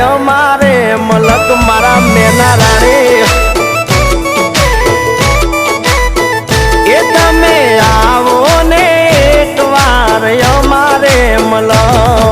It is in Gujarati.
અમારે મલક મારા મેના રાણી એ તમે આવો ને એક વાર અમારે મલક